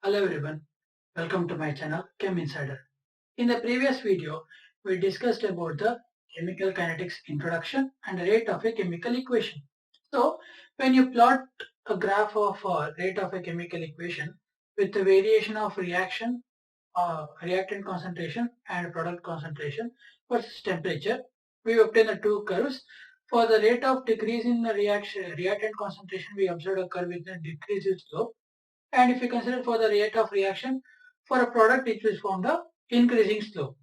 Hello everyone, welcome to my channel Chem Insider. In the previous video, we discussed about the chemical kinetics introduction and the rate of a chemical equation. So, when you plot a graph of rate of a chemical equation with the variation of reaction, reactant concentration and product concentration versus temperature, we obtain the two curves. For the rate of decrease in the reactant concentration, we observed a curve with a decreasing slope, and if you consider for the rate of reaction for a product which is found a increasing slope.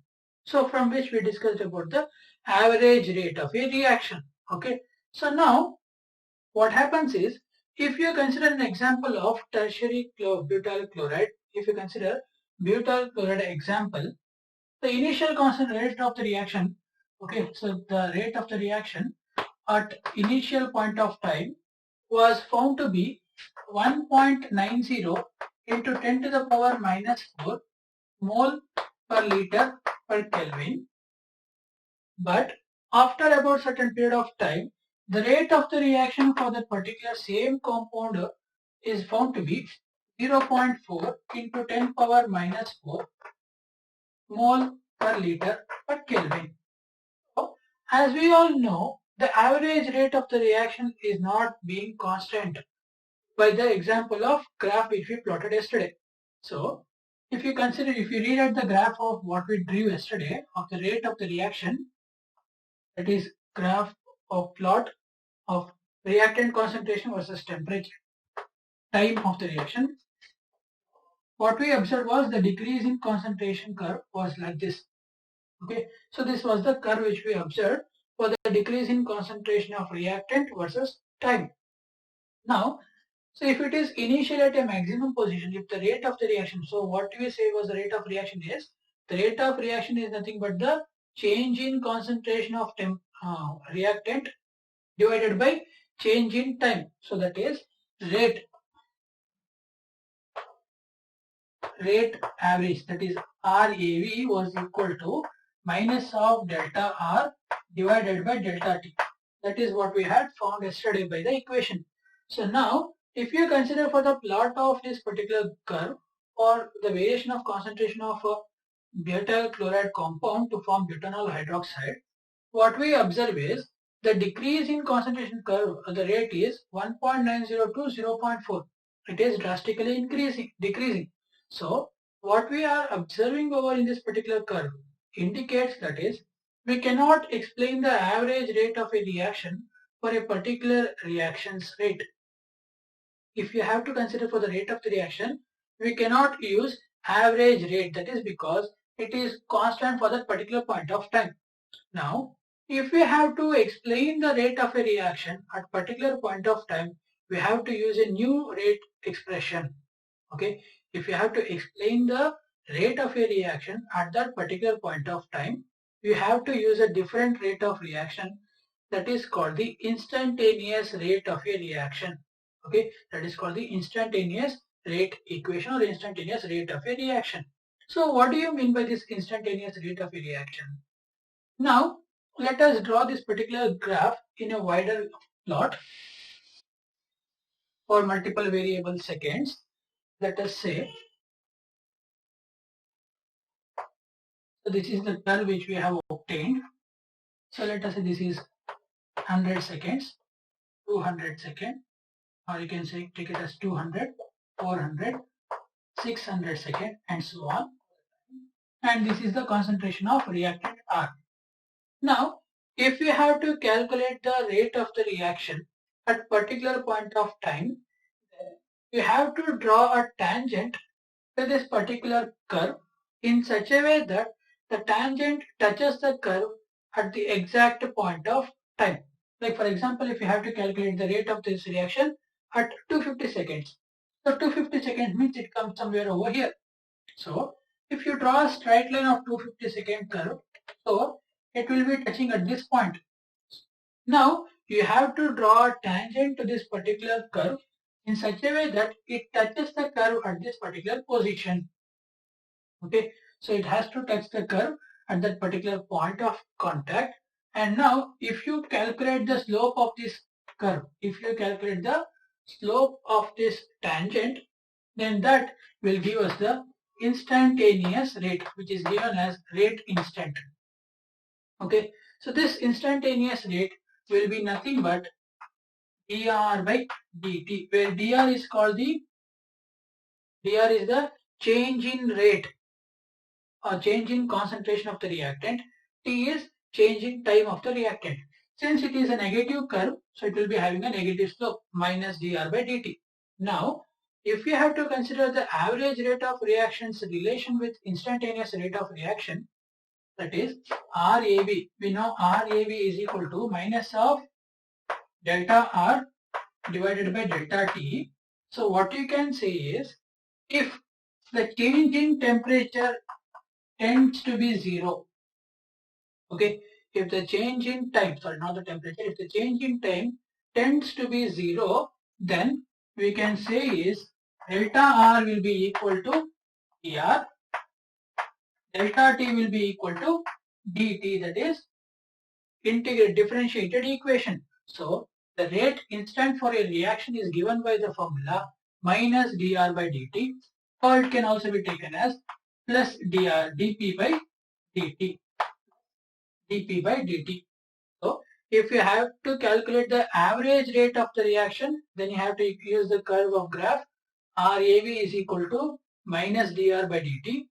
So from which we discussed about the average rate of a reaction. Okay. So now what happens is, if you consider an example of tertiary butyl chloride, if you consider butyl chloride example, the initial constant rate of the reaction, okay, so the rate of the reaction at initial point of time was found to be 1.90 into 10 to the power minus 4 mole per liter per Kelvin. But after about certain period of time, the rate of the reaction for the particular same compound is found to be 0.4 into 10 power minus 4 mole per liter per Kelvin. So, as we all know, the average rate of the reaction is not being constant by the example of graph which we plotted yesterday. So, if you read out the graph of what we drew yesterday of the rate of the reaction, that is graph of plot of reactant concentration versus temperature, time of the reaction, what we observed was the decrease in concentration curve was like this. Okay, so this was the curve which we observed for the decrease in concentration of reactant versus time. Now, so if it is initially at a maximum position, if the rate of the reaction, so what we say was the rate of reaction is, the rate of reaction is nothing but the change in concentration of reactant divided by change in time. So that is rate average, that is RAV was equal to minus of delta R divided by delta T. That is what we had found yesterday by the equation. So now, if you consider for the plot of this particular curve or the variation of concentration of a butyl chloride compound to form butanol hydroxide, what we observe is the decrease in concentration curve, the rate is 1.90 to 0.4. It is drastically decreasing. So what we are observing over in this particular curve indicates that is, we cannot explain the average rate of a reaction for a particular reaction's rate. If you have to consider for the rate of the reaction, we cannot use average rate. That is because it is constant for that particular point of time. Now, if we have to explain the rate of a reaction at particular point of time, we have to use a new rate expression. Okay, if you have to explain the rate of a reaction at that particular point of time, you have to use a different rate of reaction, that is called the instantaneous rate of a reaction. Okay, that is called the instantaneous rate equation or instantaneous rate of a reaction. So what do you mean by this instantaneous rate of a reaction? Now let us draw this particular graph in a wider plot for multiple variable seconds. Let us say, so this is the curve which we have obtained. So let us say this is 100 seconds, 200 seconds, or you can say take it as 200, 400, 600 seconds, and so on. And this is the concentration of reactant R. Now, if you have to calculate the rate of the reaction at particular point of time, you have to draw a tangent to this particular curve in such a way that the tangent touches the curve at the exact point of time. Like for example, if you have to calculate the rate of this reaction at 250 seconds. So 250 seconds means it comes somewhere over here. So if you draw a straight line of 250-second curve, so it will be touching at this point. Now you have to draw a tangent to this particular curve in such a way that it touches the curve at this particular position. Okay, so it has to touch the curve at that particular point of contact. And now if you calculate the slope of this curve, if you calculate the slope of this tangent, then that will give us the instantaneous rate, which is given as rate instant. Okay, so this instantaneous rate will be nothing but dr by dt, where dr is the change in rate or change in concentration of the reactant. T is change in time of the reactant. Since it is a negative curve, so it will be having a negative slope, minus dr by dt. Now, if we have to consider the average rate of reaction's relation with instantaneous rate of reaction, that is RAB. We know RAB is equal to minus of delta R divided by delta T. So what you can say is, if the change in temperature tends to be 0, okay, if the change in time, sorry, not the temperature, if the change in time tends to be 0, then we can say is delta R will be equal to dr, delta T will be equal to dt, that is integrated differentiated equation. So the rate instant for a reaction is given by the formula minus dr by dt, or it can also be taken as plus dp by dt, dp by dt. So if you have to calculate the average rate of the reaction, then you have to use the curve of graph RAV is equal to minus dr by dt.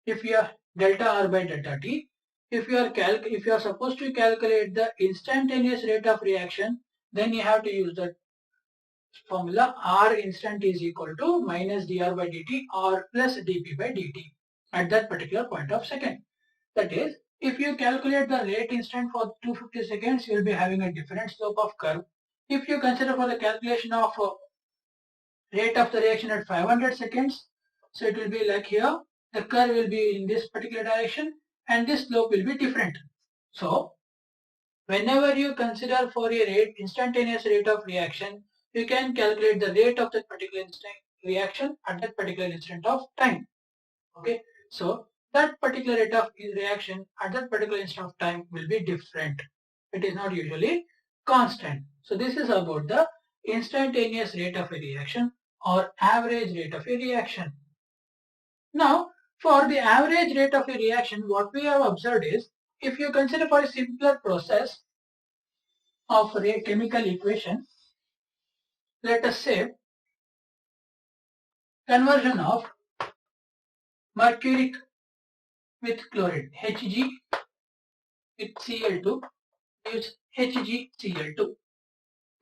If you are delta R by delta T, if you are supposed to calculate the instantaneous rate of reaction, then you have to use the formula R instant is equal to minus dr by dt or plus dp by dt at that particular point of second. That is, if you calculate the rate instant for 250 seconds, you will be having a different slope of curve. If you consider for the calculation of rate of the reaction at 500 seconds, so it will be like here, the curve will be in this particular direction and this slope will be different. So whenever you consider for a instantaneous rate of reaction, you can calculate the rate of that particular reaction at that particular instant of time. Okay, so that particular rate of reaction at that particular instant of time will be different. It is not usually constant. So this is about the instantaneous rate of a reaction or average rate of a reaction. Now, for the average rate of a reaction, what we have observed is, if you consider for a simpler process of a chemical equation, let us say conversion of mercuric with chloride, Hg with Cl2 gives HgCl2.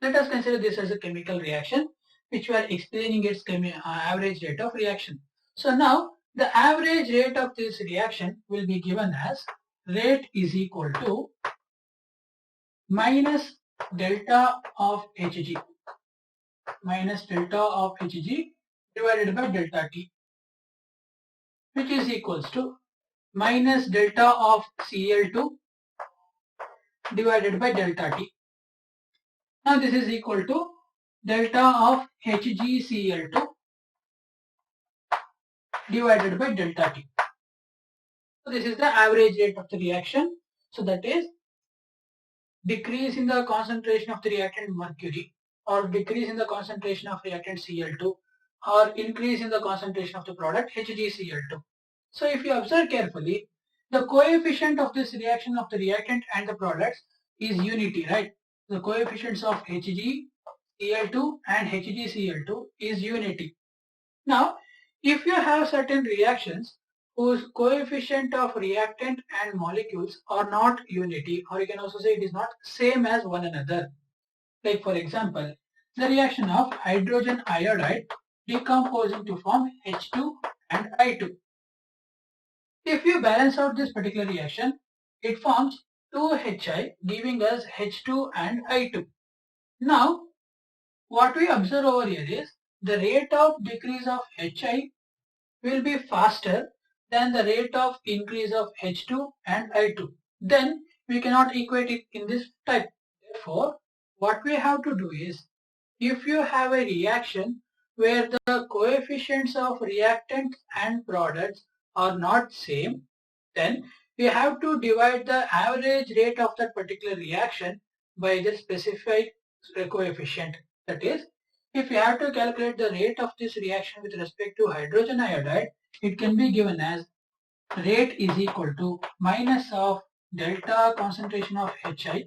Let us consider this as a chemical reaction, which we are explaining its average rate of reaction. So now the average rate of this reaction will be given as rate is equal to minus delta of Hg, minus delta of Hg divided by delta T, which is equals to minus delta of Cl2 divided by delta T. Now this is equal to delta of HgCl2 divided by delta T. So this is the average rate of the reaction. So that is decrease in the concentration of the reactant mercury, or decrease in the concentration of reactant Cl2, or increase in the concentration of the product HgCl2. So if you observe carefully, the coefficient of this reaction of the reactant and the products is unity, right? The coefficients of HgCl2 and HgCl2 is unity. Now, if you have certain reactions whose coefficient of reactant and molecules are not unity, or you can also say it is not same as one another. Like for example, the reaction of hydrogen iodide decomposing to form H2 and I2. If you balance out this particular reaction, it forms 2Hi giving us H2 and I2. Now, what we observe over here is the rate of decrease of Hi will be faster than the rate of increase of H2 and I2. Then we cannot equate it in this type. Therefore, what we have to do is, if you have a reaction where the coefficients of reactants and products are not same, then we have to divide the average rate of that particular reaction by the specified coefficient. That is, if you have to calculate the rate of this reaction with respect to hydrogen iodide, it can be given as rate is equal to minus of delta concentration of Hi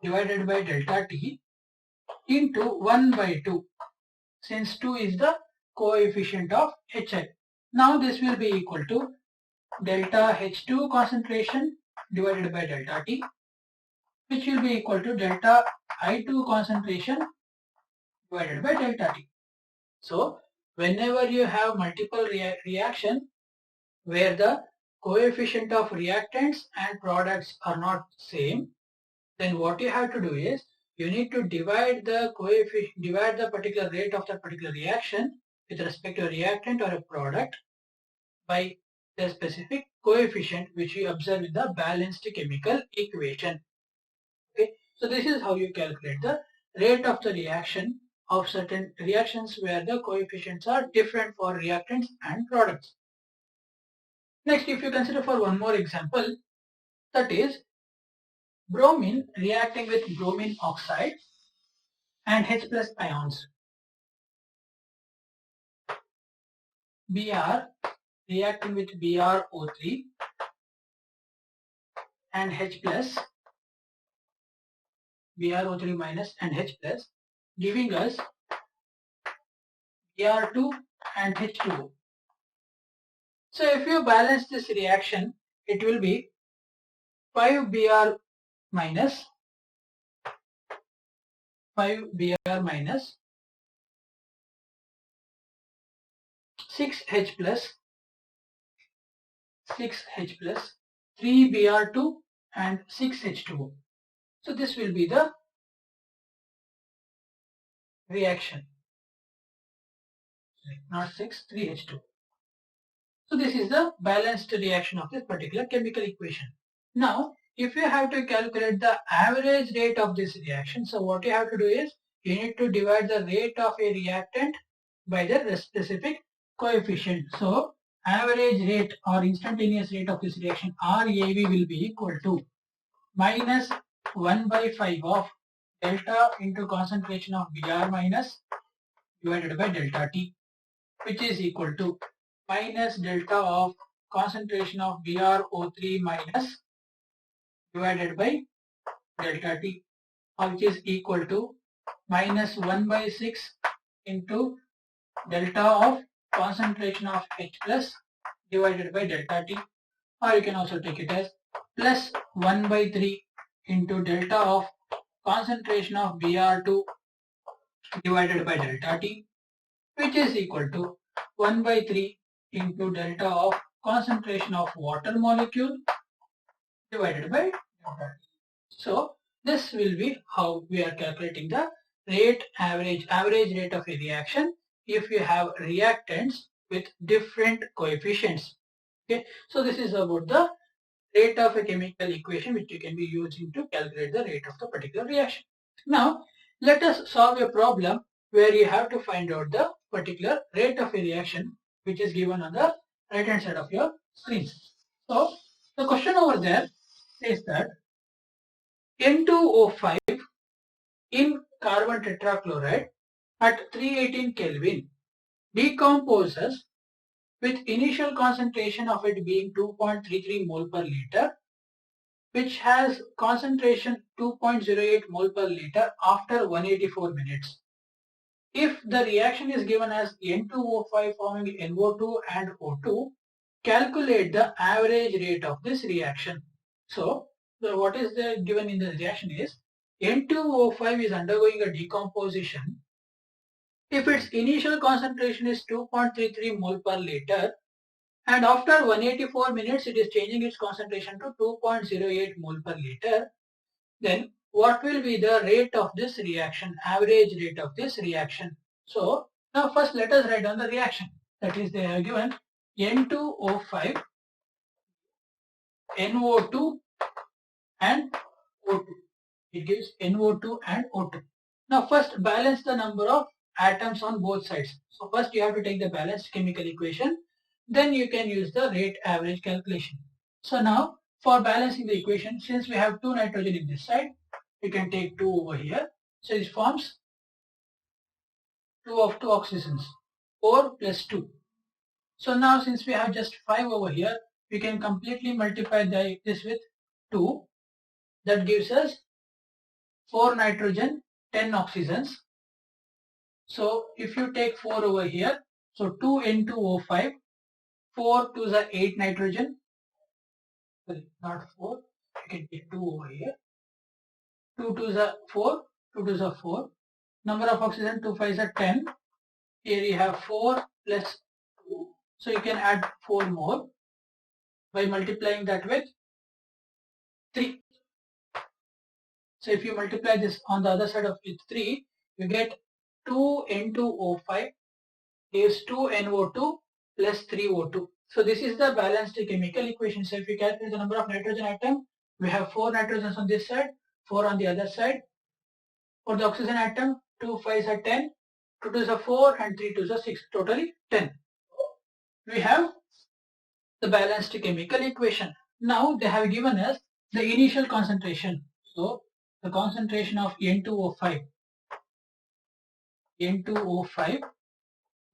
divided by delta T into 1 by 2, since 2 is the coefficient of Hi. Now this will be equal to delta H2 concentration divided by delta T, which will be equal to delta I2 concentration divided by delta T. So whenever you have multiple reaction where the coefficient of reactants and products are not same, then what you have to do is you need to divide the particular rate of that particular reaction with respect to a reactant or a product by the specific coefficient which you observe in the balanced chemical equation. Okay, so this is how you calculate the rate of the reaction of certain reactions where the coefficients are different for reactants and products. Next, if you consider for one more example, that is bromine reacting with bromine oxide and H plus ions. Br reacting with BrO3 and H plus, BrO3 minus and H plus, giving us Br2 and H2O. So if you balance this reaction, it will be 5Br minus 6H plus 3Br2 and 6H2O. So this will be the reaction. Not 6, 3H2. So this is the balanced reaction of this particular chemical equation. Now, if you have to calculate the average rate of this reaction, so what you have to do is you need to divide the rate of a reactant by the specific coefficient. So average rate or instantaneous rate of this reaction RAV will be equal to minus 1 by 5 of delta into concentration of Br minus divided by delta T, which is equal to minus delta of concentration of BrO3 minus divided by delta T, which is equal to minus 1 by 6 into delta of concentration of H plus divided by delta T, or you can also take it as plus 1 by 3 into delta of concentration of Br2 divided by delta T, which is equal to 1 by 3 into delta of concentration of water molecule divided by delta T. So this will be how we are calculating the average rate of a reaction if you have reactants with different coefficients. Okay, so this is about the rate of a chemical equation which you can be using to calculate the rate of the particular reaction. Now let us solve a problem where you have to find out the particular rate of a reaction which is given on the right hand side of your screen. So the question over there says that N2O5 in carbon tetrachloride at 318 Kelvin decomposes with initial concentration of it being 2.33 mole per liter, which has concentration 2.08 mole per liter after 184 minutes. If the reaction is given as N2O5 forming NO2 and O2, calculate the average rate of this reaction. So what is given in the reaction is N2O5 is undergoing a decomposition. If its initial concentration is 2.33 mole per liter and after 184 minutes it is changing its concentration to 2.08 mole per liter, then what will be the rate of this reaction, average rate of this reaction? So now first let us write down the reaction. That is, they are given N2O5, NO2 and O2. It gives NO2 and O2. Now first balance the number of atoms on both sides. So first you have to take the balanced chemical equation, then you can use the rate average calculation. So now for balancing the equation, since we have 2 nitrogen in this side, you can take 2 over here. So this forms 2 of 2 oxygens, 4 plus 2. So now since we have just 5 over here, we can completely multiply this with 2. That gives us 4 nitrogen, 10 oxygens. So if you take 4 over here, so 2 N2O5, 4 to the 8 nitrogen, sorry, not 4, you can take 2 over here, 2 to the 4, 2 to the 4, number of oxygen 2 5 is a 10, here you have 4 plus 2, so you can add 4 more by multiplying that with 3. So if you multiply this on the other side of it 3, you get 2 N2O5 gives 2 NO2 plus 3 O2. So this is the balanced chemical equation. So if we calculate the number of nitrogen atom, we have 4 nitrogens on this side, 4 on the other side. For the oxygen atom, 2 5s are 10, 2 2s are 4 and 3 2s are 6, totally 10. We have the balanced chemical equation. Now they have given us the initial concentration. So the concentration of N2O5,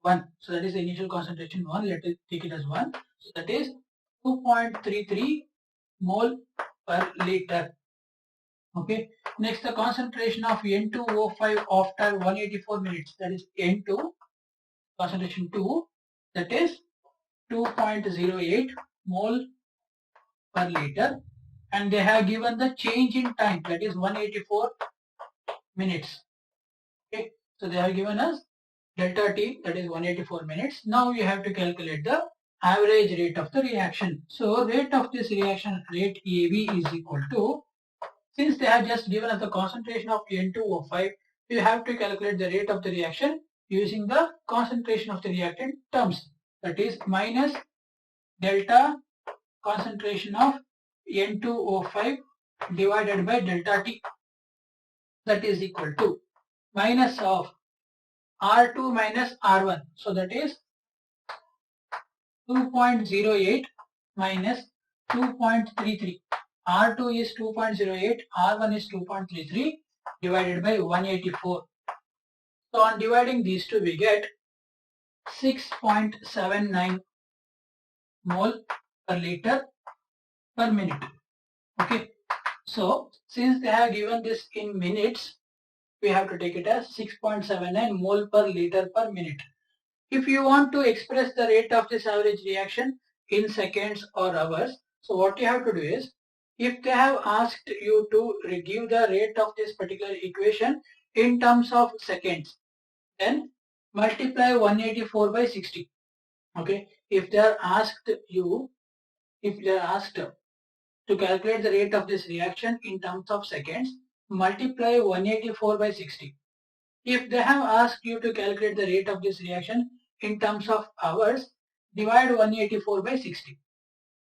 1. So that is the initial concentration 1. Let us take it as 1. So that is 2.33 mole per liter. Okay. Next, the concentration of N2O5 after 184 minutes. That is N2, concentration 2. That is 2.08 mole per liter. And they have given the change in time. That is 184 minutes. Okay. So they have given us delta T, that is 184 minutes. Now you have to calculate the average rate of the reaction. So rate of this reaction, rate AV is equal to, since they have just given us the concentration of N2O5, you have to calculate the rate of the reaction using the concentration of the reactant terms. That is minus delta concentration of N2O5 divided by delta T. That is equal to minus of R2 minus R1. So that is 2.08 minus 2.33. R2 is 2.08, R1 is 2.33 divided by 184. So on dividing these two, we get 6.79 mole per liter per minute. Okay. So since they have given this in minutes, we have to take it as 6.79 mole per liter per minute. If you want to express the rate of this average reaction in seconds or hours, so what you have to do is, if they have asked you to give the rate of this particular equation in terms of seconds, then multiply 184 by 60. Okay. If they are asked to calculate the rate of this reaction in terms of seconds, multiply 184 by 60. If they have asked you to calculate the rate of this reaction in terms of hours, divide 184 by 60.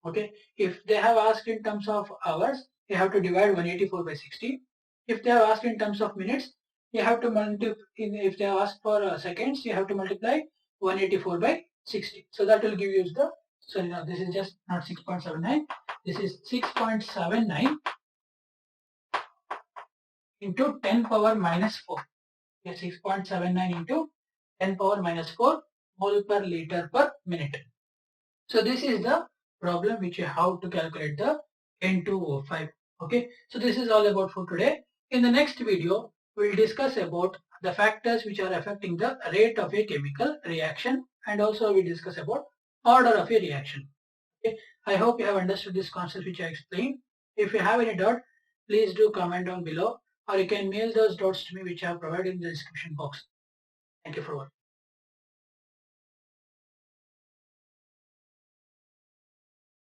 Okay. If they have asked in terms of hours, you have to divide 184 by 60. If they have asked in terms of minutes, you have to multiply. If they have asked for seconds, you have to multiply 184 by 60. So that will give you the, sorry, now this is just not 6.79. This is 6.79 into 10 power minus 4. 6.79 into 10 power minus 4 mole per liter per minute. So this is the problem which you have to calculate the N2O5. Okay. So this is all about for today. In the next video, we'll discuss about the factors which are affecting the rate of a chemical reaction, and also we discuss about order of a reaction. Okay. I hope you have understood this concept which I explained. If you have any doubt, please do comment down below, or you can mail those doubts to me which I have provided in the description box. Thank you for watching.